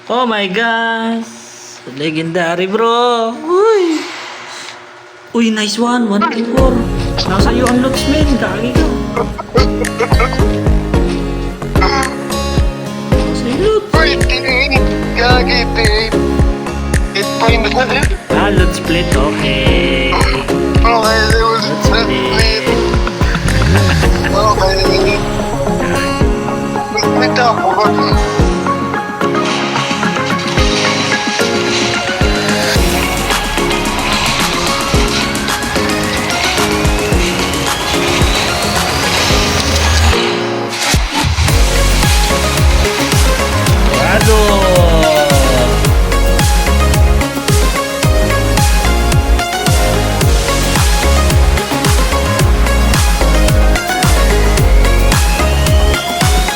Oh my gosh. Legendary bro. Uy. Uy, nice one. 134. Nasa iyo ang lots, men. Kagi ka. Nasa iyo lots. Uy, gagi, babe. It point na rin. Loot split. Okay. Okay, it was Loot split. Okay. Wait ako. Brado.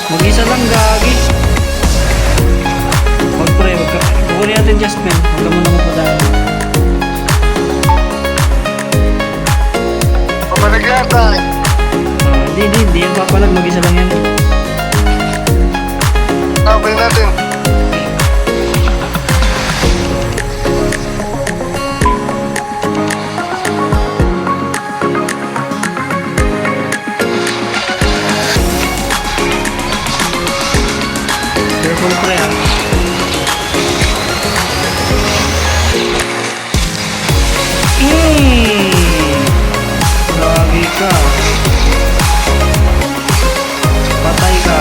Mag-isa lang, gagi. Mag-pre, kukunin natin Jasmine. Huwag ka muna mapadaan. Pamaligata. Hindi yan papalag. Mag-isa lang yan. Sabay natin. Careful, pre, ha. Lagi ka. Patay ka.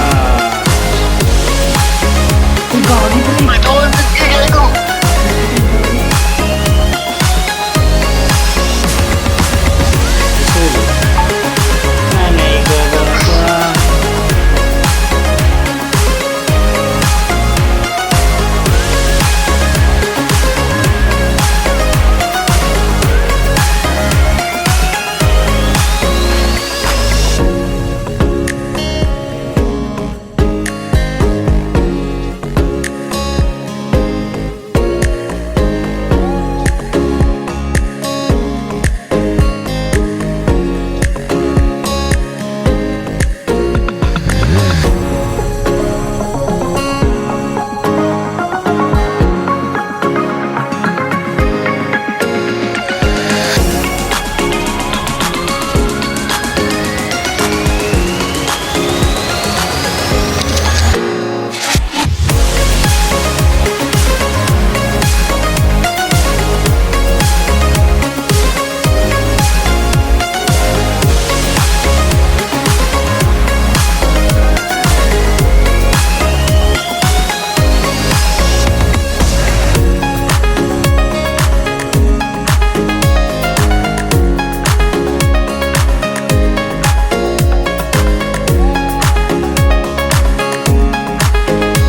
Uy, gagi, pre. Ito ang nagkigay ko. Solo. Nanay, gaga ka.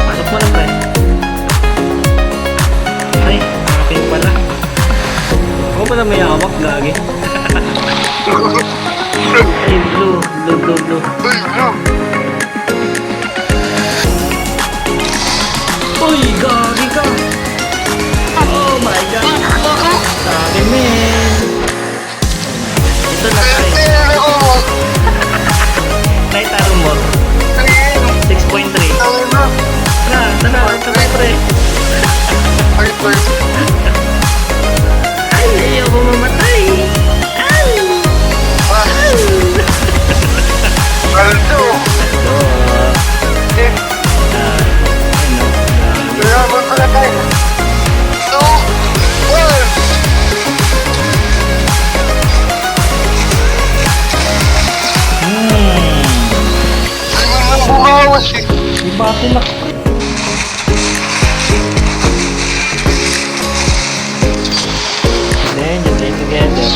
Pasok mo na, pre. Ay, akin pala. Ako pala may hawak, gagi. Ay, blue. Blue. Uy, bro. Uy, gagi ka. Oh my God. Ako. Sabi, men. Ito na, pre. Tingnan ako mo. Night Armor. Ayun. 6.3. Tawin na. Ito na, pre. Ay, boy. Ay, ayaw ko mamatay. Ay! Ah, Aldo. Ito. Eh, Ano? Grabe pala tayo. 2, 1. Ay, man lang bumawas eh. May battle lock. Then, you play together.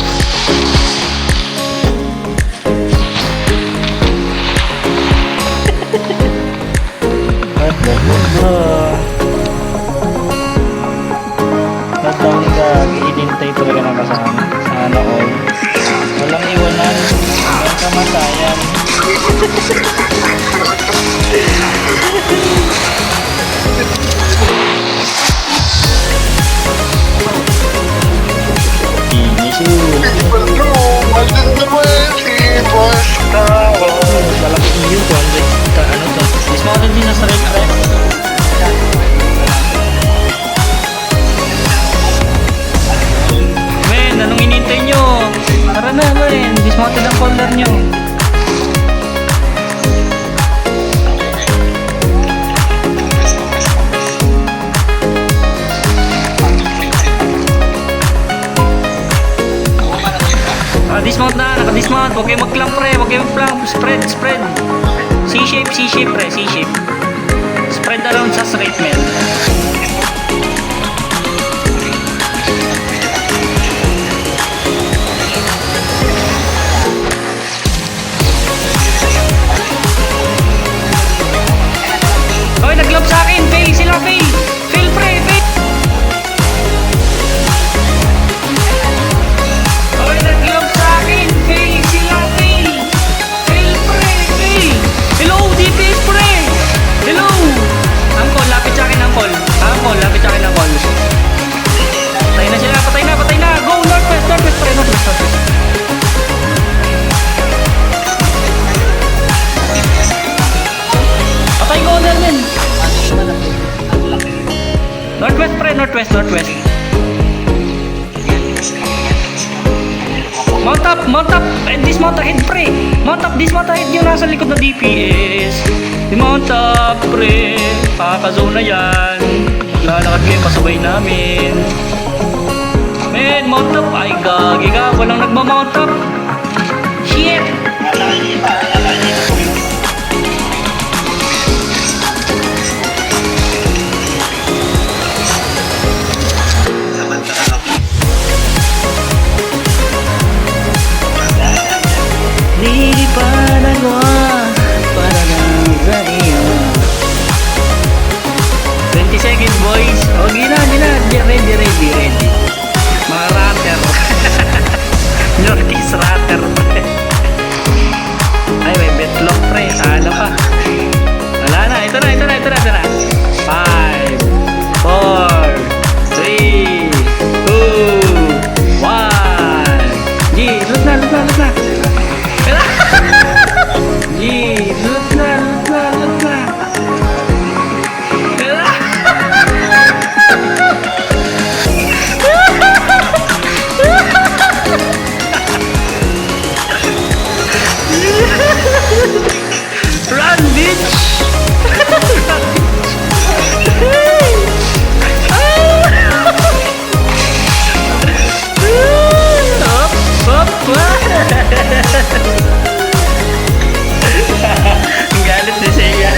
What the fuck? Lockdown gagi, inintay talaga ng kasama. Sana all. Walang iwanan. Walang kamatayan. Malaki yung 200 ano to. Mas maganda din nasa red. Dismount. Huwag kayo mag-clamp pre. Huwag kayo mag-clamp. Spread, spread. C-shape, C-shape pre. C-shape. Spread around sa straight men. Okay, nag-glove sa akin. Fail sila, fail. Fail pre, fail. Okay, nag-glove sa akin. Fail sila, fail. Fail pre, fail. Hello, DPS pre. Hello. Angkol, lapit sa akin, angkol. Angkol, lapit sa akin, angkol. Patay na sila, patay na, patay na. Go, northwest, northwest pre, northwest, northwest. Patay ko, men. Northwest pre, northwest, northwest. Mount up, and dismount ahead pre. Mount up, dismount ahead yung nasa likod na DPS. Mount up pre, pakaka-zone na yan. Lalakad kayo, pasabay namin. Men, mount up, ay gagi ka, walang nagma-mount up. Shit. Lilipanan mo para lang sa iyo. 20 seconds boys. O gina. Ready. Mga ratter. Northeast ratter. Ay may betlog pre. Ano pa? Wala na. Ito na. 5 4 3 2 1. G, lut na. Lut na. Run, bitch! Up! Galit na siya.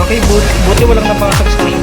Okay, buti walang napasok sa akin.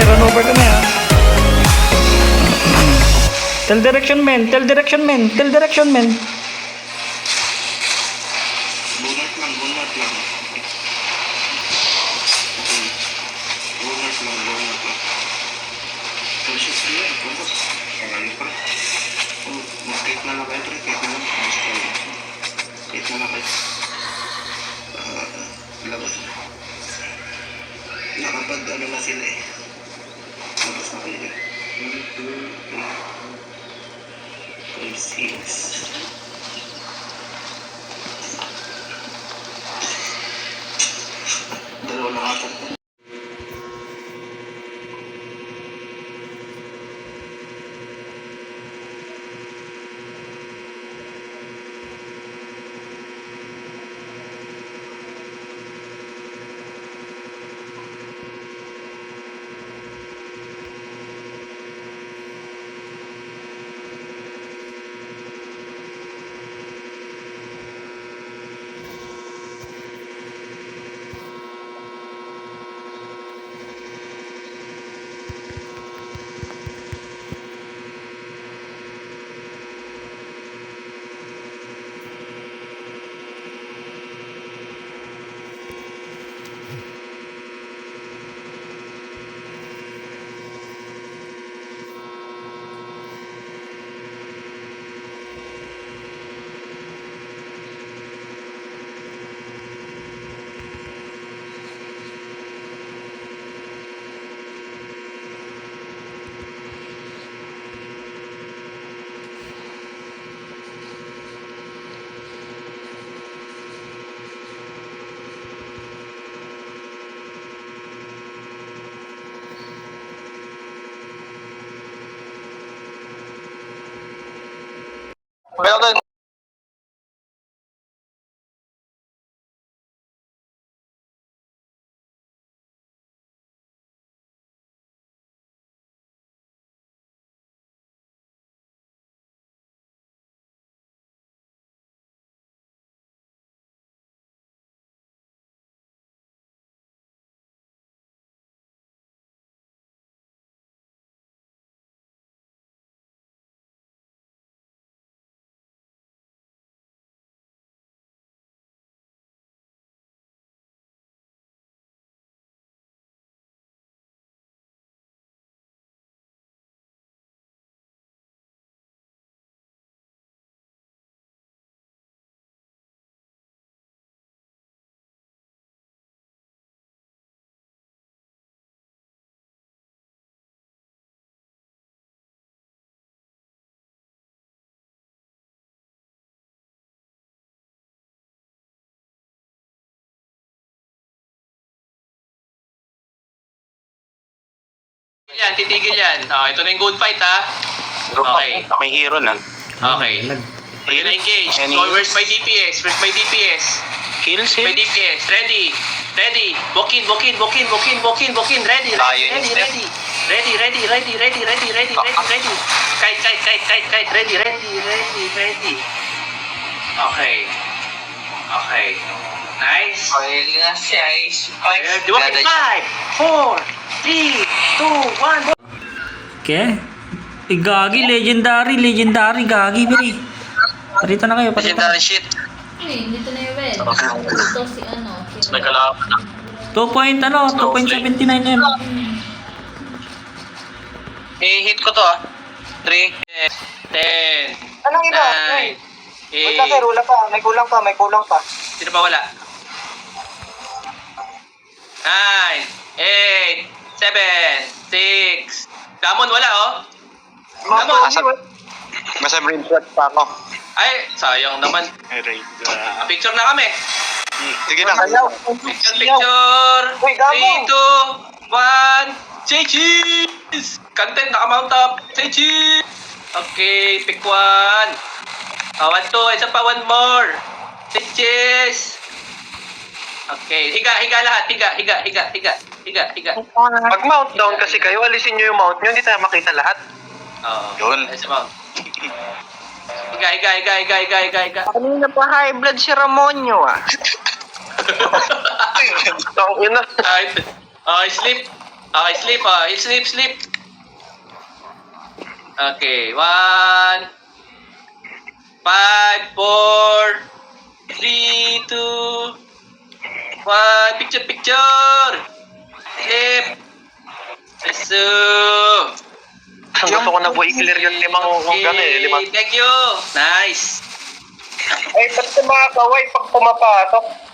Run over kami ha. Tell direction men. Conscious ko yan. Ubus. Kagaling pa. Mag-kate na lang kayo, pre. Kate na lang. Kate na lang kayo. Labas. Nakapag ano na sila eh. Labas na kayo. 1, 2, 3, 4, 5, 6. Dalawa lang ata. Meron. Yan, titigil yan. Oh, ito na yung good fight ha. Okay. May hero na. Okay. Ready na engage. Any- So, where's my DPS? Where's my DPS? Kills My him. DPS. Ready. Ready. Bokin. Ready. Ayun, Ready. step. Ready. Kite. Ready. Okay. Nice. Oil nga siya is Di ba? 5, 4, 3, 2, 1. Okay? Gagi, legendary, gagi, pre. Parito na kayo, parito. legendary shit. Dito na yung red. Dito si ano. Si Nagkalaban na. 2.79 M. I-hit ko to ah. 3. 10. Anong iba? 9. Wait lang, sir. Wala pa. May kulang pa. Sino pa wala? 9, 8, 7, 6. Damon wala oh. Masa brain shot pa ako. Ay, sayang naman. Picture na kami. Sige na. Picture. Uy, Damon. 3, 2, 1. Say cheese! Content naka-mount up. Say cheese! Okay, pick one. 1, 2. Isa pa, one more. Say cheese! Okay, higa lahat. Higa. Pag mount down kasi kayo, alisin nyo yung mount nyo, hindi tayo makita lahat. Oo. Yun. Isa mount. Higa. Kanina pa high blood si Ramonyo ah. Tawag na. Sleep. Sleep. Okay, 1, 5, 4, 3, 2, 1. Picture. Sleep. Gusto ko na po i-clear yung limang Thank you. Nice. Ay, ba't mga kaway pag pumapasok?